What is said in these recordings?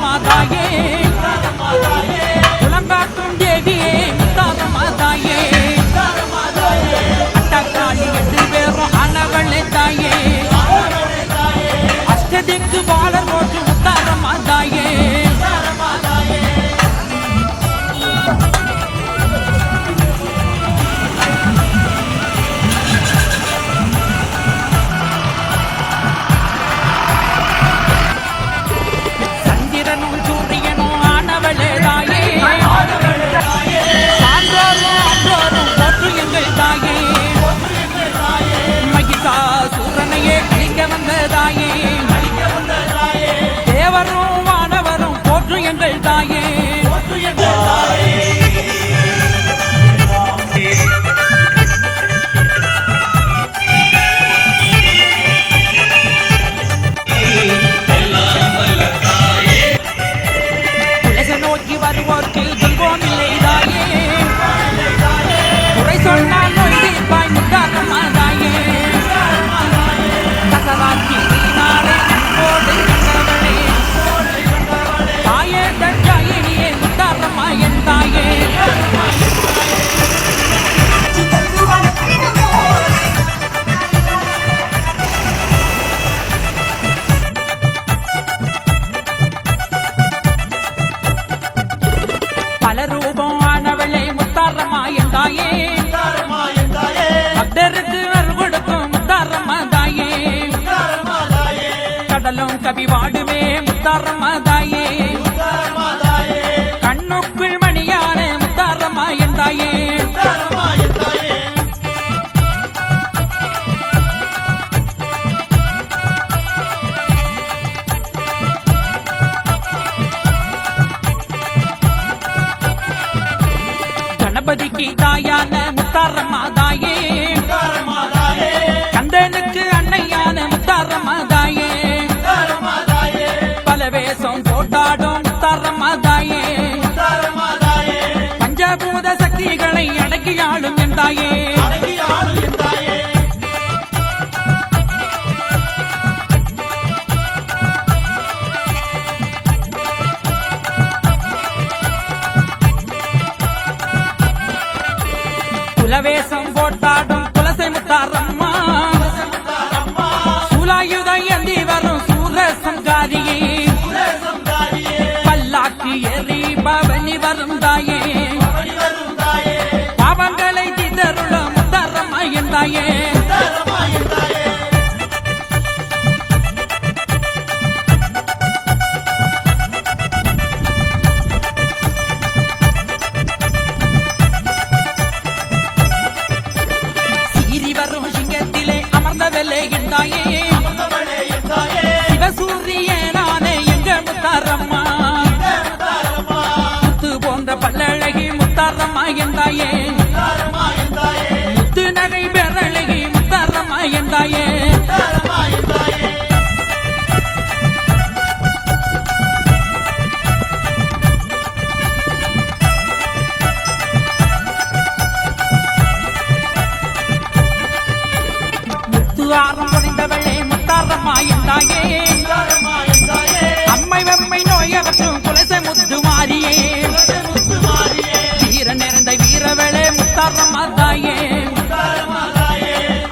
முத்தாரமாதாயே உலங்காக்கும் தேவியே முத்தாரமாதாயே அட்டக்காளி 8 பேரும் ஆனவளே தாயே அஷ்டதிக்கு பாலர் போற்று முத்தாரமாதாயே தேவரும் வானவரும் போற்று எங்கள் தாயே நோக்கி வருவோர்க்கு துன்பம் இல்லை தாயே குறை சொன்னால் நோய் தீர்ப்பாய் முத்தாரமாதாயே கசராக்கி நாளை அன்போடு கண்டவளே தாயே தற்காயினியே முத்தாரமாயன் தாயே பல ரூபம் ஆனவளே முத்தாரமாயன் தாயே பக்தருக்கு அருள் கொடுக்கும் முத்தாரமாதாயே கடலும் கவி வாடுமே முத்தாரமாதாயே கண்ணுக்குள் மணியான முத்தாரமாயன் தாயே கணபதிக்கு தாயான முத்தாரமாதாயே கந்தனுக்கு அன்னையான முத்தாரமாதாயே பல வேஷம் போட்டாடும் முத்தாரமாதாயே பஞ்சபூத சக்திகளை அடக்கி ஆளும் என் தாயே குலவேசம் போட்டாடும் குலசை முத்தாரம்மா சூலாயுதம் ஏந்தி வரும் சூரசங்காரியே பல்லாக்கு ஏறி பவனி வரும் தாயே பாவங்களை திதருளும் முத்தாரமாயன் தாயே சிவசூரியனானே எங்க முத்தாரம்மா முத்து போன்ற பல்லழகி முத்தாரமாயன் தாயே முத்து நகை பெறழகி முத்தாரமாயன் தாயே முத்துவாரம் புரிந்தவளே முத்தாரமாயன் தாயே அம்மை வெம்மை நோயகற்றும் குலசை முத்து மாறியே வீர நிறைந்த வீரவளே முத்தாரமாதாயே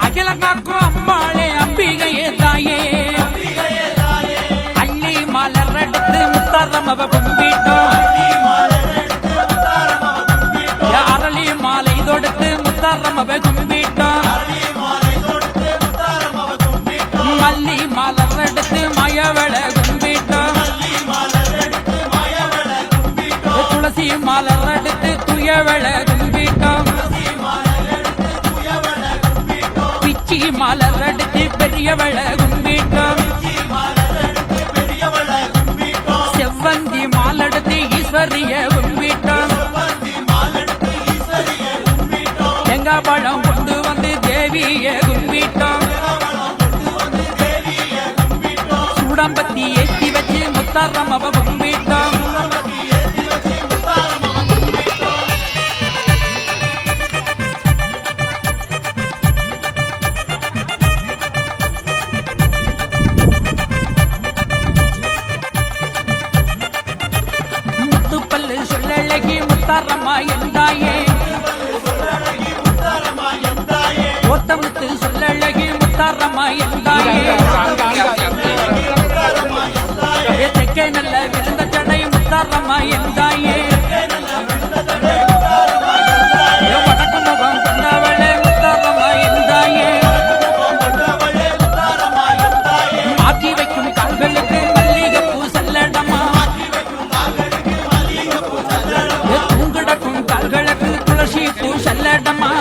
அகில காக்கும் அம்பாளே அம்பிகையே தாயே அள்ளி மலர் எடுத்து முத்தாரமவ கும்பிட்டோம் அரளி மாலை தொடுத்து முத்தாரமவ கும்பிட்டோம் மல்லி மலர் எடுத்து மயவள கும்பிட்டோம் துளசி மலர் எடுத்து துயவள கும்பிட்டோம் பிச்சி மலர் எடுத்து பெரியவள கும்பிட்டோம் செவ்வந்தி மாலெடுத்து ஈஸ்வரிய கும்பிட்டோம் தேங்காய் பழம் கொண்டு வந்து தேவிய கும்பிட்டோம் சூடம்பத்தி ஏற்றி வச்சு முத்தாரமவ கும்பிட்டோம் முத்தாரம்மா எந்தாயே ஒத்தமுத்து சொல்லழகி முத்தாரம்மா எந்தாயே தெக்கே நல்ல விழுந்த ஜடை முத்தாரம்மா எந்தாயே வடக்கு முகம் கொண்டவளே முத்தாரம்மா எந்தாயே மாற்றி வைக்கும் கால்களுக்கு மல்லிகைப்பூ செல்லடமா தூங்கிடக்கும் கால்களுக்கு துளசி பூ செல்லடமா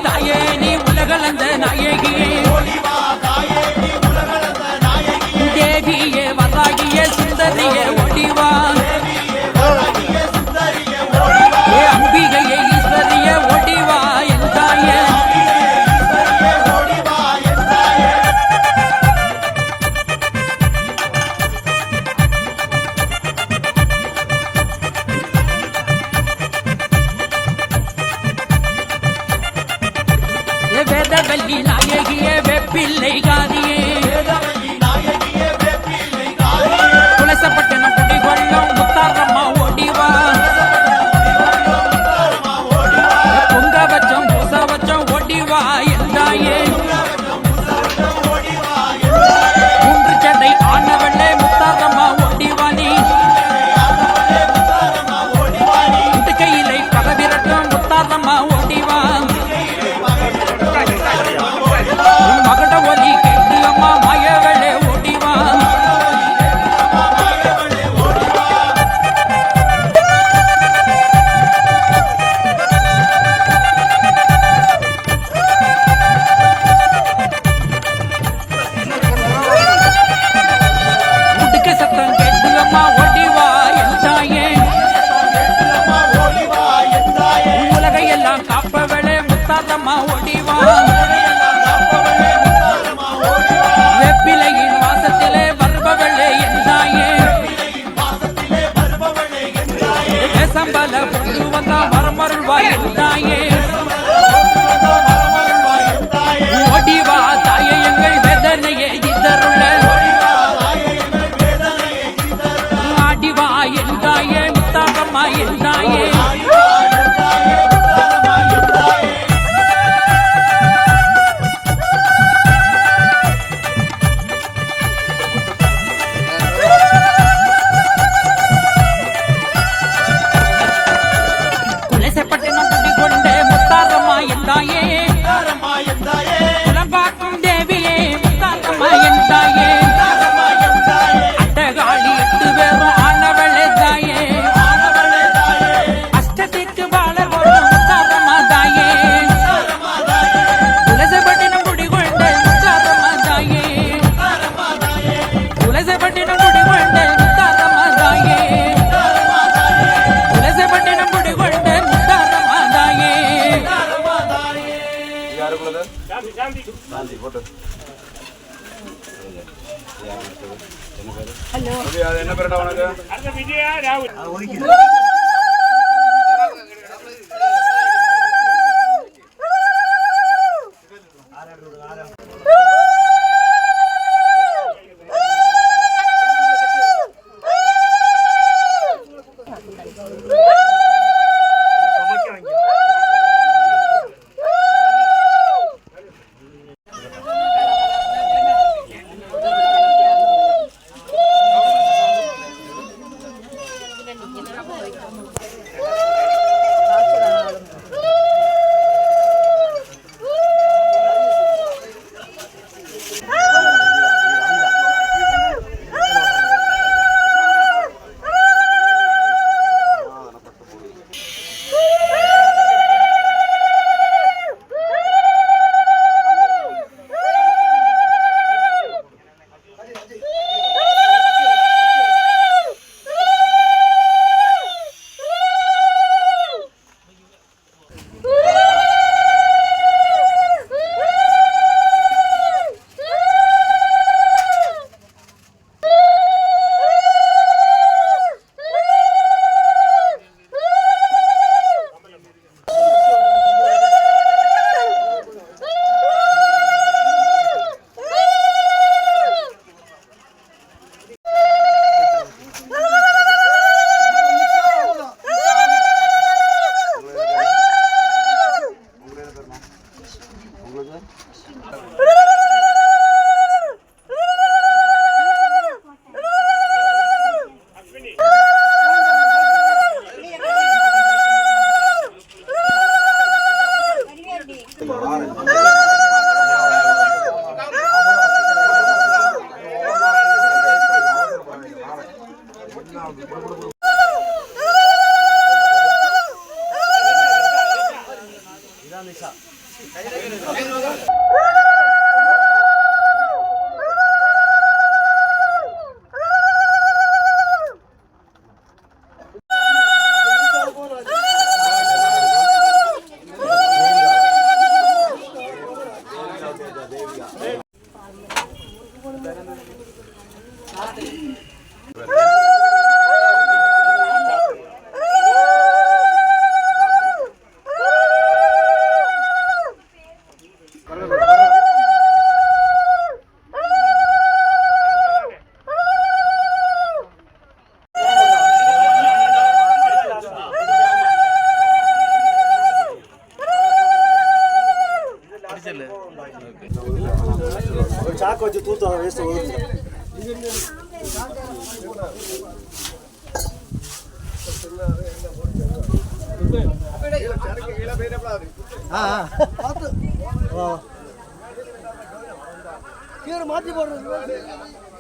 தாயே நீ உலகளந்த நாயகியே தேவியே வராகியே சுந்தரியே ஒடிவா அம்பிகையே ஈஸ்வரியே ஒடிவா என் தாயே வேதவல்லி நாயகியே வெப்பிள்ளை காதியே துளசப்பட்டணம் குடிகொள்ளும் முத்தாரம்மா ஓடிவா பொங்க வச்சோம் பூச வச்சோம் ஓடிவா எந்தாயே மூன்று சடை ஆனவள்ளே முத்தாரம்மா ஓடிவா நீ கையிலை பகவிரட்டும் முத்தாரம்மா ஓடிவா மகட ஒலி கேட்டு அம்மா மாயவளே ஓடிவா முடுக்க சத்தம் கேட்டு அம்மா ஓடிவா என் தாயே உலகையெல்லாம் காப்பவளே முத்தாரம்மா ஓடிவா வெப்பிலையின் வாசத்திலே வருபவளே என் தாயே தேசம்பல கொண்டு வந்தா மரமருள்வா என் தாயே ஓடிவா தாயே எங்கள் வேதனையே இதருள்ள ஆடிவா என் தாயே முத்தாரம்மா என் தாயே குலம்பாக்கும் தேவியே முத்தாரம்மா என் தாயே அட்டகாளி 8 பேரும் ஆனவளே தாயே அஷ்டத்திற்கு வாழ போடும் முத்தாரம்மா தாயே துளசப்பட்டினம் குடிகொண்ட முத்தாரம்மா தாயே துளசப்பட்டினம் குடிகொண்ட முத்தாரம்மா தாயே துளசப்பட்டினம் குடிகொண்ட முத்தாரம்மா தாயே ஹலோ என்ன பேருடா உனக்கு விஜயா ராகுல் Gracias. చాకు వచ్చి తూతా వేస్తూ மாற்றி போடுறது